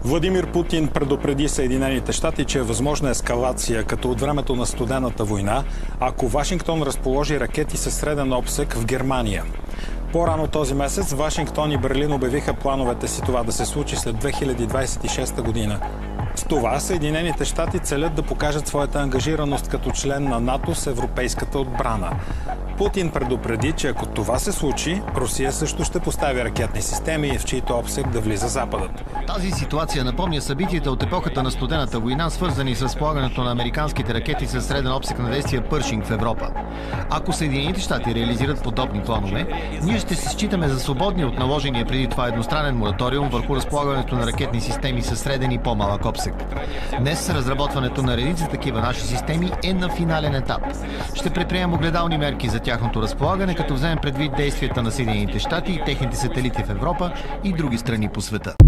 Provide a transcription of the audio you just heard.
Владимир Путин предупреди Съединените щати, че е възможна ескалация, като от времето на студената война, ако Вашингтон разположи ракети със среден обсек в Германия. По-рано този месец Вашингтон и Берлин обявиха плановете си това да се случи след 2026 година. С това Съединените щати целят да покажат своята ангажираност като член на НАТО с европейската отбрана. Путин предупреди, че ако това се случи, Русия също ще постави ракетни системи, в чийто обсек да влиза Западът. Тази ситуация напомня събитията от епохата на студената война, свързани с полагането на американските ракети със среден обсек на действие Пършинг в Европа. Ако Съединените щати реализират подобни планове, ние ще се считаме за свободни от наложения преди това едностранен мораториум върху разполагането на ракетни системи със среден и по-малък обсек. Днес разработването на редица такива наши системи е на финален етап. Ще предприемем огледални мерки за тяхното разполагане, като вземем предвид действията на Съединените щати и техните сателити в Европа и други страни по света.